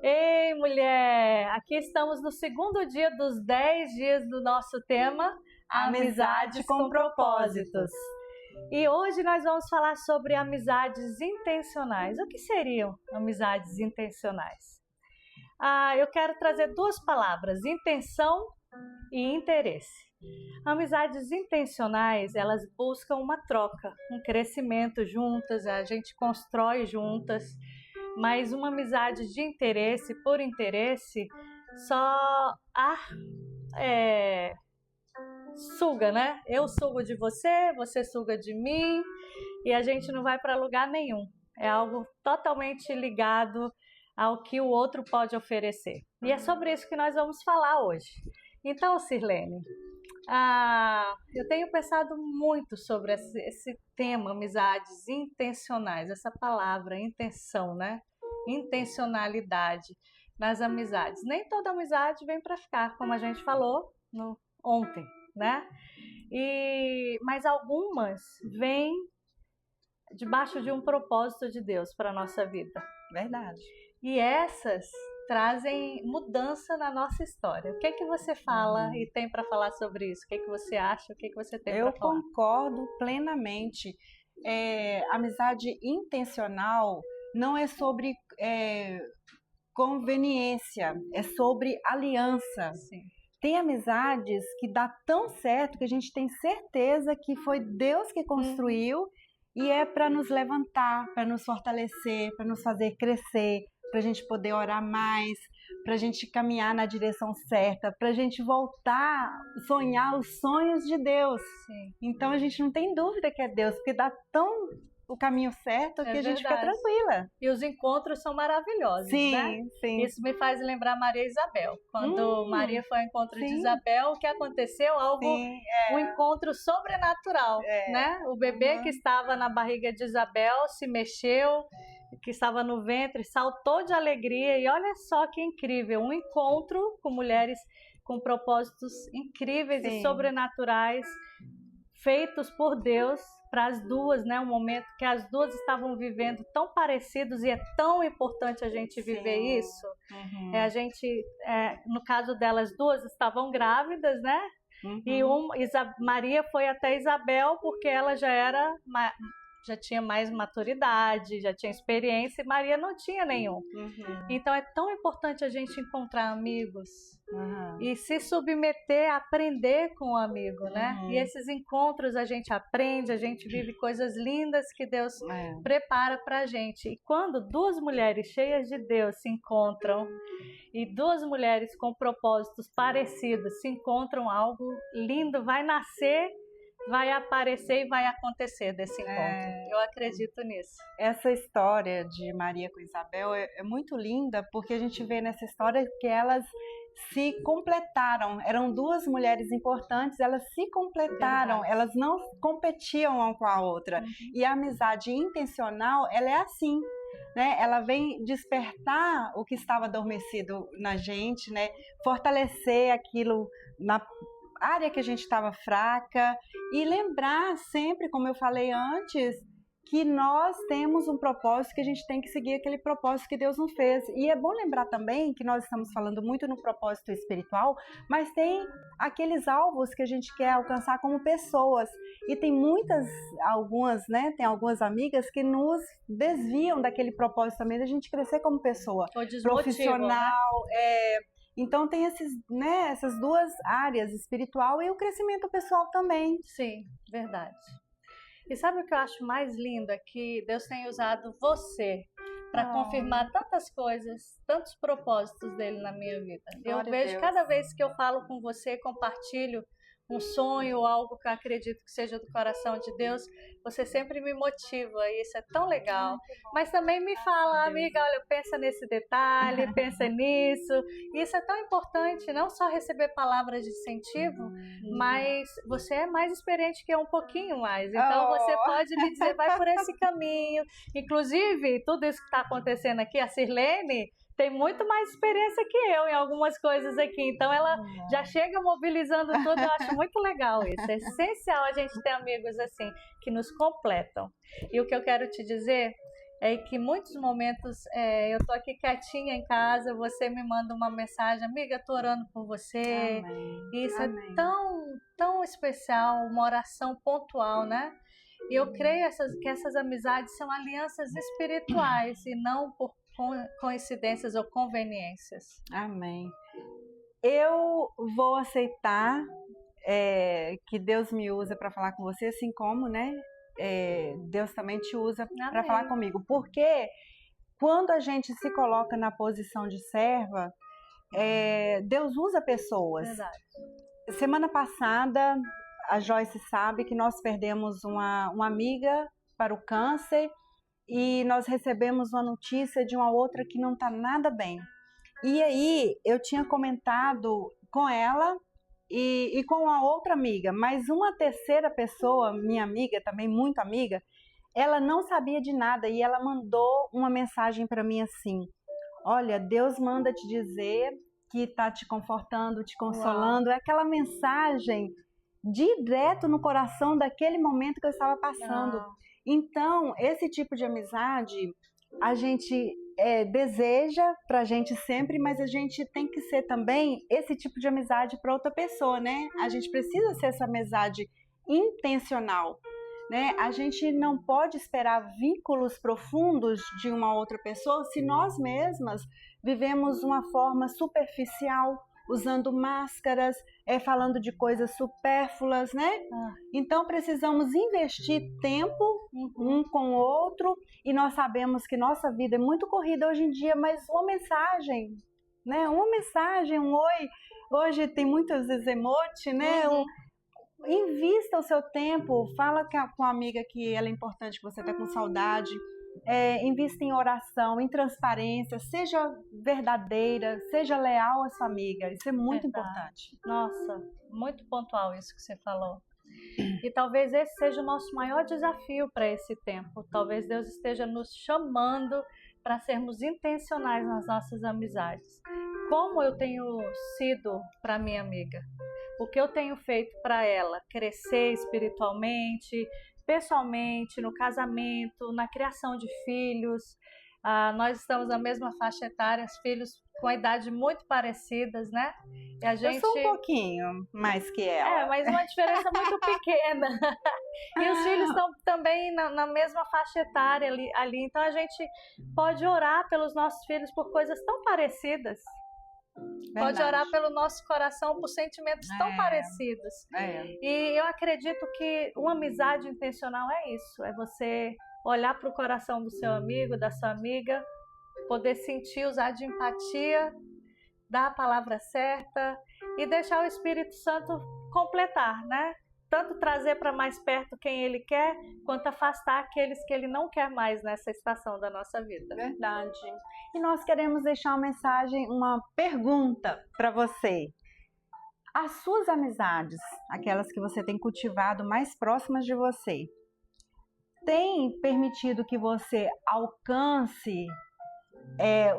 Ei, mulher! Aqui estamos no segundo dia dos 10 dias do nosso tema, Amizades com Propósitos. E hoje nós vamos falar sobre amizades intencionais. O que seriam amizades intencionais? Eu quero trazer duas palavras, intenção e interesse. Amizades intencionais, elas buscam uma troca, um crescimento juntas, a gente constrói juntas. Mas uma amizade de interesse, por interesse, só suga, né? Eu sugo de você, você suga de mim e a gente não vai para lugar nenhum. É algo totalmente ligado ao que o outro pode oferecer. E é sobre isso que nós vamos falar hoje. Então, Sirlene, eu tenho pensado muito sobre esse tema, amizades intencionais, essa palavra, intenção, né? Intencionalidade nas amizades. Nem toda amizade vem para ficar, como a gente falou ontem, né? Mas algumas vêm debaixo de um propósito de Deus para a nossa vida. Verdade. E essas trazem mudança na nossa história. O que é que você fala e tem para falar sobre isso? O que é que você acha? O que é que você tem para falar? Eu concordo plenamente. Amizade intencional não é sobre conveniência, é sobre aliança. Sim. Tem amizades que dá tão certo que a gente tem certeza que foi Deus que construiu e é para nos levantar, para nos fortalecer, para nos fazer crescer, para a gente poder orar mais, para a gente caminhar na direção certa, para a gente voltar a sonhar os sonhos de Deus. Sim. Então a gente não tem dúvida que é Deus, porque dá tão o caminho certo que a gente fica tranquila. E os encontros são maravilhosos, sim, né? Sim. Isso me faz lembrar Maria e Isabel. Quando Maria foi ao encontro de Isabel, o que aconteceu? Um encontro sobrenatural, né? O bebê que estava na barriga de Isabel se mexeu, que estava no ventre, saltou de alegria e olha só que incrível, um encontro com mulheres com propósitos incríveis e sobrenaturais, feitos por Deus para as duas, né? Um momento que as duas estavam vivendo tão parecidos e é tão importante a gente viver isso. No caso delas duas estavam grávidas, né? E Maria foi até Isabel porque ela já tinha mais maturidade, já tinha experiência e Maria não tinha nenhum. Então é tão importante a gente encontrar amigos e se submeter a aprender com o amigo, né? E esses encontros a gente aprende, a gente vive coisas lindas que Deus prepara pra gente. E quando duas mulheres cheias de Deus se encontram e duas mulheres com propósitos parecidos se encontram, algo lindo vai nascer, vai aparecer e vai acontecer desse encontro. Eu acredito nisso. Essa história de Maria com Isabel é muito linda, porque a gente vê nessa história que elas se completaram. Eram duas mulheres importantes, elas se completaram, elas não competiam uma com a outra. E a amizade intencional, ela é assim, né? Ela vem despertar o que estava adormecido na gente, né? Fortalecer aquilo na área que a gente estava fraca e lembrar sempre, como eu falei antes, que nós temos um propósito, que a gente tem que seguir aquele propósito que Deus nos fez. E é bom lembrar também que nós estamos falando muito no propósito espiritual, mas tem aqueles alvos que a gente quer alcançar como pessoas. E tem algumas amigas que nos desviam daquele propósito também, da gente crescer como pessoa. Profissional, né? Então tem essas duas áreas, espiritual e o crescimento pessoal também. Sim, verdade. E sabe o que eu acho mais lindo? É que Deus tem usado você para confirmar tantas coisas, tantos propósitos dele na minha vida. Eu vejo cada vez que eu falo com você, compartilho um sonho ou algo que eu acredito que seja do coração de Deus, você sempre me motiva e isso é tão legal. Mas também me fala, amiga, olha, pensa nesse detalhe, pensa nisso. Isso é tão importante, não só receber palavras de incentivo, mas você é mais experiente que eu, um pouquinho mais. Então você pode me dizer, vai por esse caminho. Inclusive, tudo isso que está acontecendo aqui, a Sirlene tem muito mais experiência que eu em algumas coisas aqui, então ela já chega mobilizando tudo. Eu acho muito legal isso, é essencial a gente ter amigos assim, que nos completam. E o que eu quero te dizer é que muitos momentos eu tô aqui quietinha em casa, você me manda uma mensagem, amiga, tô orando por você. Amém. E isso Amém. é tão especial, uma oração pontual, né? E eu creio que essas amizades são alianças espirituais e não por coincidências ou conveniências. Amém. Eu vou aceitar que Deus me usa para falar com você, assim como, né? Deus também te usa para falar comigo. Porque quando a gente se coloca na posição de serva, Deus usa pessoas. Verdade. Semana passada, a Joyce sabe que nós perdemos uma amiga para o câncer e nós recebemos uma notícia de uma outra que não está nada bem. E aí eu tinha comentado com ela e com a outra amiga, mas uma terceira pessoa, minha amiga, também muito amiga, ela não sabia de nada e ela mandou uma mensagem para mim assim: olha, Deus manda te dizer que está te confortando, te consolando. Uau. É aquela mensagem direto no coração daquele momento que eu estava passando. Uau. Então, esse tipo de amizade a gente deseja pra gente sempre, mas a gente tem que ser também esse tipo de amizade para outra pessoa, né? A gente precisa ser essa amizade intencional, né? A gente não pode esperar vínculos profundos de uma outra pessoa se nós mesmas vivemos uma forma superficial, usando máscaras, falando de coisas supérfluas, né? Então precisamos investir tempo um com o outro, e nós sabemos que nossa vida é muito corrida hoje em dia, mas uma mensagem, né? Uma mensagem, um oi, hoje tem muitos emoji, né? Invista o seu tempo, fala com a amiga que ela é importante, que você está com saudade. Invista em oração, em transparência, seja verdadeira, seja leal à sua amiga, isso é muito importante. Nossa, muito pontual isso que você falou. E talvez esse seja o nosso maior desafio para esse tempo. Talvez Deus esteja nos chamando para sermos intencionais nas nossas amizades. Como eu tenho sido para minha amiga? O que eu tenho feito para ela crescer espiritualmente, pessoalmente, no casamento, na criação de filhos. Nós estamos na mesma faixa etária, os filhos com a idade muito parecidas, né? E a gente... Eu sou um pouquinho mais que ela. Mas uma diferença muito pequena. E os filhos estão também na mesma faixa etária ali. Então a gente pode orar pelos nossos filhos por coisas tão parecidas. Verdade. Pode orar pelo nosso coração por sentimentos tão parecidos. E eu acredito que uma amizade intencional é isso. É você olhar para o coração do seu amigo, da sua amiga, poder sentir, usar de empatia, dar a palavra certa e deixar o Espírito Santo completar, né? Tanto trazer para mais perto quem Ele quer, quanto afastar aqueles que Ele não quer mais nessa estação da nossa vida. Verdade. E nós queremos deixar uma mensagem, uma pergunta para você. As suas amizades, aquelas que você tem cultivado mais próximas de você, têm permitido que você alcance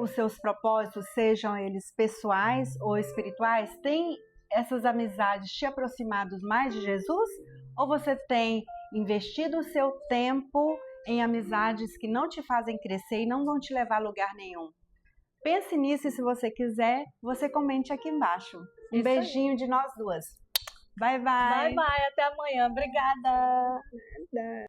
os seus propósitos, sejam eles pessoais ou espirituais? Tem essas amizades te aproximado mais de Jesus? Ou você tem investido o seu tempo em amizades que não te fazem crescer e não vão te levar a lugar nenhum? Pense nisso, e se você quiser, você comente aqui embaixo. Um beijinho de nós duas. Bye, bye. Bye, bye. Até amanhã. Obrigada.